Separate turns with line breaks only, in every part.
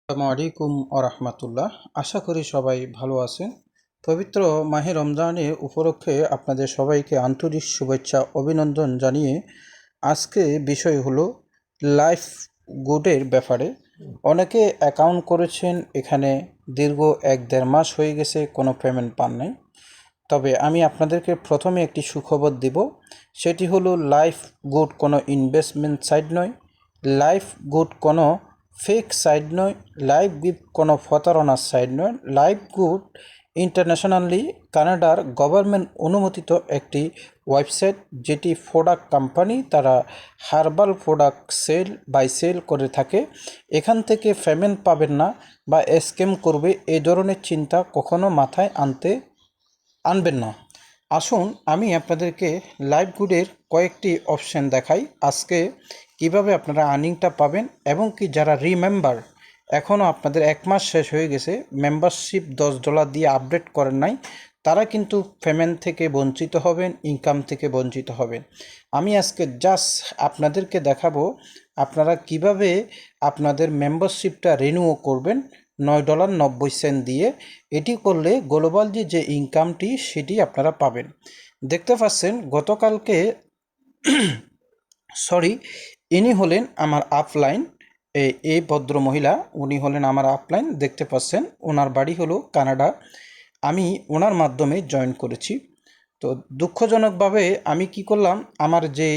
আসসালামু আলাইকুম আরহামাতুল্লাহ। আশা করি সবাই ভালো আছেন। পবিত্র মাহে রমজানে উপলক্ষে আপনাদের সবাইকে আন্তরিক শুভেচ্ছা অভিনন্দন জানিয়ে আজকে বিষয় হলো লাইফ গুডের ব্যাপারে। অনেকে অ্যাকাউন্ট করেছেন, এখানে দীর্ঘ 1-1.5 মাস হয়ে গেছে, কোনো পেমেন্ট পান নাই। তবে আমি আপনাদেরকে প্রথমে একটি সুখবর দিব, সেটি হলো লাইফ গুড কোনো ইনভেস্টমেন্ট সাইট নয়, লাইফ গুড কোনো ফেক সাইট নয়, লাইফ গুড কোনো প্রতারণার সাইট নয়। লাইফ গুড ইন্টারন্যাশনালি কানাডার গভর্নমেন্ট অনুমোদিত একটি ওয়েবসাইট, যেটি প্রোডাক্ট কোম্পানি, তারা হার্বাল প্রোডাক্ট সেল করে থাকে। এখান থেকে পেমেন্ট পাবেন না বা স্ক্যাম করবে এই ধরনের চিন্তা কখনো মাথায় আনবেন না। আসুন আমি আপনাদেরকে লাইভগুডের কয়েকটি অপশন দেখাই আজকে, কিভাবে আপনারা আর্নিংটা পাবেন, এবং কি যারা রিমেম্বার এখনও আপনাদের 1 মাস শেষ হয়ে গেছে, মেম্বারশিপ $10 দিয়ে আপডেট করেন নাই, তারা কিন্তু পেমেন্ট থেকে বঞ্চিত হবেন, ইনকাম থেকে বঞ্চিত হবেন। আমি আজকে জাস্ট আপনাদেরকে দেখাবো আপনারা কিভাবে আপনাদের মেম্বারশিপটা রিনিউ করবেন $9.90 দিয়ে। এটি করলে গ্লোবাল যে ইনকামটি সেটি আপনারা পাবেন। দেখতে পাচ্ছেন গতকালকে ইনি হলেন আমার আপলাইন। এই ভদ্র মহিলা, উনি হলেন আমার আপলাইন। দেখতে পাচ্ছেন ওনার বাড়ি হলো কানাডা। আমি ওনার মাধ্যমে জয়েন করেছি। তো দুঃখজনকভাবে আমি কি করলাম, আমার যে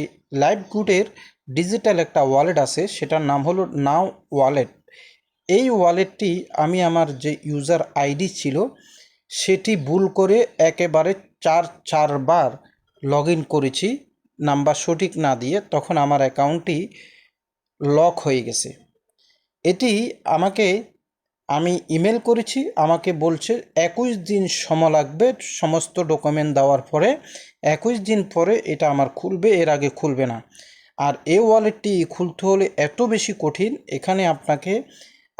লাইভগুডের ডিজিটাল একটা ওয়ালেট আছে, সেটার নাম হলো নাও ওয়ালেট। এই ওয়ালেটটি আমি আমার যে ইউজার আইডি ছিল সেটি ভুল করে একেবারে চারবার লগ ইন করেছি, নাম্বার সঠিক না দিয়ে। তখন আমার অ্যাকাউন্টটি লক হয়ে গেছে। এটি আমি ইমেল করেছি, আমাকে বলছে 21 দিন সময় লাগবে সমস্ত ডকুমেন্ট দেওয়ার পরে। 21 দিন পরে এটা আমার খুলবে, এর আগে খুলবে না। আর এই ওয়ালেটটি খুলতে হলে এত বেশি কঠিন, এখানে আপনাকে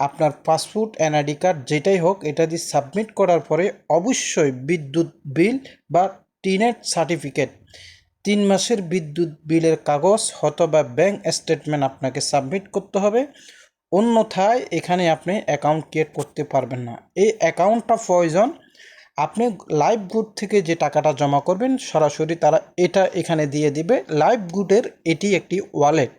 আপনার পাসপোর্ট, এনআইডি কার্ড যেটাই হোক, এটা দিয়ে সাবমিট করার পরে অবশ্যই বিদ্যুৎ বিল বা টিনের সার্টিফিকেট, 3 মাসের বিদ্যুৎ বিলের কাগজ অথবা ব্যাংক স্টেটমেন্ট আপনাকে সাবমিট করতে হবে। অন্যথায় এখানে আপনি অ্যাকাউন্ট ক্রিয়েট করতে পারবেন না। এই অ্যাকাউন্টটা প্রয়োজন। আপনি লাইভগুড থেকে যে টাকাটা জমা করবেন সরাসরি তারা এটা এখানে দিয়ে দিবে। লাইভগুডের এটি একটি ওয়ালেট।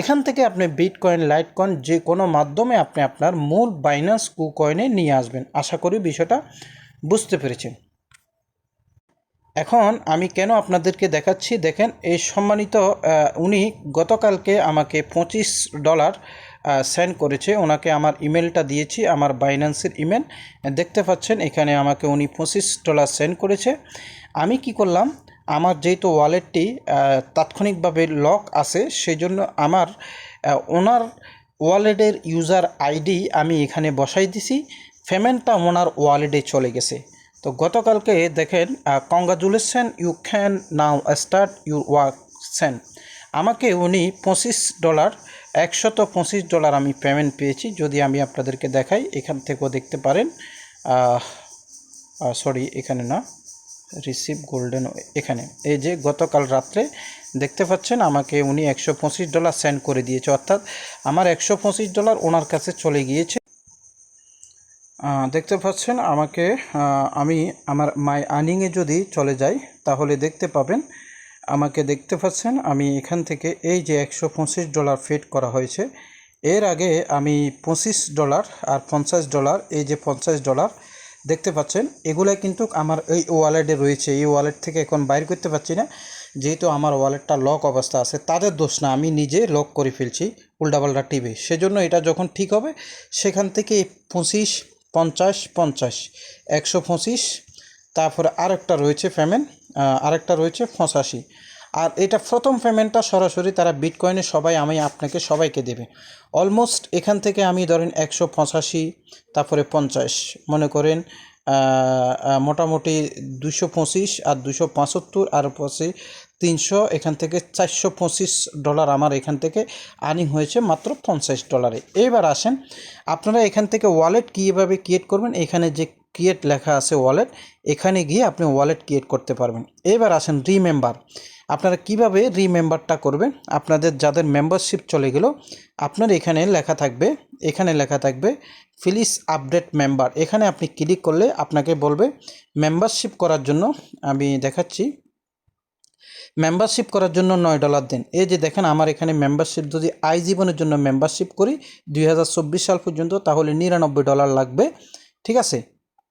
এখান থেকে আপনি বিটকয়েন, লাইটকয়েন যে কোনো মাধ্যমে আপনি আপনার মূল বাইন্যান্স কুকয়েনে নিয়ে আসবেন। আশা করি বিষয়টা বুঝতে পেরেছেন। এখন আমি কেন আপনাদেরকে দেখাচ্ছি, দেখেন এই সম্মানিত উনি গতকালকে আমাকে $25 সেন্ড করেছে। ওনাকে আমার ইমেলটা দিয়েছি, আমার বাইন্যান্সের ইমেল। দেখতে পাচ্ছেন এখানে আমাকে উনি $25 সেন্ড করেছে। আমি কি করলাম, আমার যেহেতু ওয়ালেটটি তাৎক্ষণিকভাবে লক আছে, সেই জন্য আমার ওনার ওয়ালেটের ইউজার আইডি আমি এখানে বসাই দিছি। পেমেন্টটা ওনার ওয়ালেটে চলে গেছে। তো গতকালকে দেখেন, congratulation, you can now start your work send. আমাকে উনি $25, $125 আমি পেমেন্ট পেয়েছি। যদি আমি আপনাদেরকে দেখাই, এখান থেকেও দেখতে পারেন। এখানে না, রিসিভ গোল্ডেন, এখানে এই যে গতকাল রাত্রে দেখতে পাচ্ছেন আমাকে উনি $125 সেন্ড করে দিয়েছে, অর্থাৎ আমার $125 ওনার কাছে চলে গিয়েছে। দেখতে পাচ্ছেন আমাকে, আমি আমার মাই আর্নিংয়ে যদি চলে যাই তাহলে দেখতে পাবেন, আমাকে দেখতে পাচ্ছেন আমি এখান থেকে এই যে $125 ফেড করা হয়েছে। এর আগে আমি $25 আর $50, এই যে $50 দেখতে পাচ্ছেন, এগুলো কিন্তু আমার এই ওয়ালেটে রয়েছে। এই ওয়ালেট থেকে এখন বাইর করতে পারছি না, যেহেতু আমার ওয়ালেটটা লক অবস্থা আছে। তাদের দোষ না, আমি নিজে লক করে ফেলছি উল্টাপাল্টা টিভি। সেজন্য এটা যখন ঠিক হবে সেখান থেকে 25, 50, 50, 125, তারপরে আরেকটা রয়েছে পেমেন্ট, আরেকটা রয়েছে 85। আর এটা প্রথম পেমেন্টটা সরাসরি তারা বিটকয়েনে আমি আপনাকে সবাইকে দেবে। অলমোস্ট এখান থেকে আমি ধরেন 185, তারপরে 50, মনে করেন মোটামুটি 225 আর 275 আর পাশে 300, এখান থেকে $425 আমার এখান থেকে আর্নিং হয়েছে মাত্র $50। এবার আসেন আপনারা এখান থেকে ওয়ালেট কীভাবে ক্রিয়েট করবেন। এখানে যে ক্রিয়েট লেখা আছে ওয়ালেট, এখানে গিয়ে আপনি ওয়ালেট ক্রিয়েট করতে পারবেন। এবার আসেন রিমেম্বার। আপনারা কিভাবে রিমেম্বারটা করবেন? আপনাদের যাদের মেম্বারশিপ চলে গেল, আপনার এখানে লেখা থাকবে প্লিজ আপডেট মেম্বার। এখানে আপনি ক্লিক করলে আপনাকে বলবে মেম্বারশিপ করার জন্য, আমি দেখাচ্ছি, মেম্বারশিপ করার জন্য $9 দিন। এই যে দেখেন আমার এখানে মেম্বারশিপ যদি আইজীবনের জন্য মেম্বারশিপ করি 2024 সাল পর্যন্ত, তাহলে $99 লাগবে, ঠিক আছে।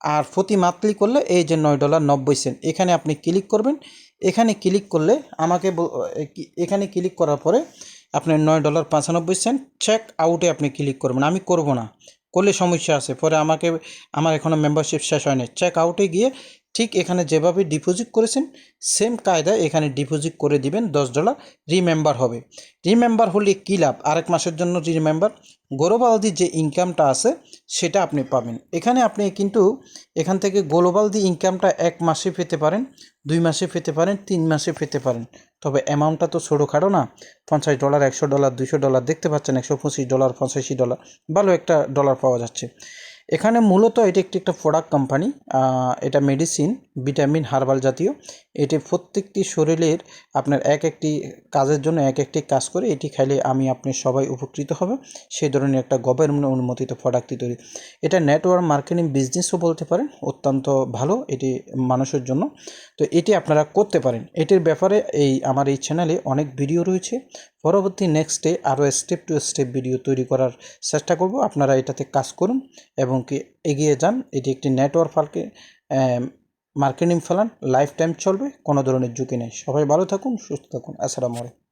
আর প্রতি মান্থলি করলে এই যে $9.90, এখানে আপনি ক্লিক করবেন। এখানে ক্লিক করলে এখানে ক্লিক করার পরে আপনার $9.95 চেক আউটে আপনি ক্লিক করবেন। আমি করব না, করলে সমস্যা আছে পরে, আমার এখনও মেম্বারশিপ শেষ হয়নি। চেক আউটে গিয়ে ঠিক এখানে যেভাবে ডিপোজিট করেছেন সেম কায়দায় এখানে ডিপোজিট করে দিবেন $10, রিমেম্বার হবে। রিমেম্বার হলে কী লাভ? আরেক মাসের জন্য রিমেম্বার, গ্লোবালদি যে ইনকামটা আছে সেটা আপনি পাবেন। এখানে আপনি কিন্তু এখান থেকে গ্লোবালদি ইনকামটা 1 মাসে পেতে পারেন, 2 মাসে পেতে পারেন, 3 মাসে পেতে পারেন। তবে অ্যামাউন্টটা তো ছোটোখাটো না, $50, $100, $200 দেখতে পাচ্ছেন, $125, $85, ভালো একটা ডলার পাওয়া যাচ্ছে। এখানে মূলত এটি একটা প্রোডাক্ট কোম্পানি, এটা মেডিসিন, ভিটামিন, হার্বাল জাতীয়। এটি প্রত্যেকটি শরীরের আপনার একটি কাজের জন্য একটি কাজ করে। এটি খাইলে আপনি সবাই উপকৃত হবে, সেই ধরনের একটা গভর্নমেন্ট অনুমোদিত প্রোডাক্টটি তৈরি। এটা নেটওয়ার্ক মার্কেটিং বিজনেসও বলতে পারেন, অত্যন্ত ভালো এটি মানুষের জন্য। তো এটি আপনারা করতে পারেন। এটির ব্যাপারে আমার এই চ্যানেলে অনেক ভিডিও রয়েছে। পরবর্তী নেক্সটে আরও স্টেপ টু স্টেপ ভিডিও তৈরি করার চেষ্টা করব। আপনারা এটাতে কাজ করুন এবং কি এগিয়ে যান। এটি একটি network marketing plan, life time চলবে, কোনো ধরনের ঝুঁকি নেই। সবাই ভালো থাকুন, সুস্থ থাকুন। আসসালামু আলাইকুম।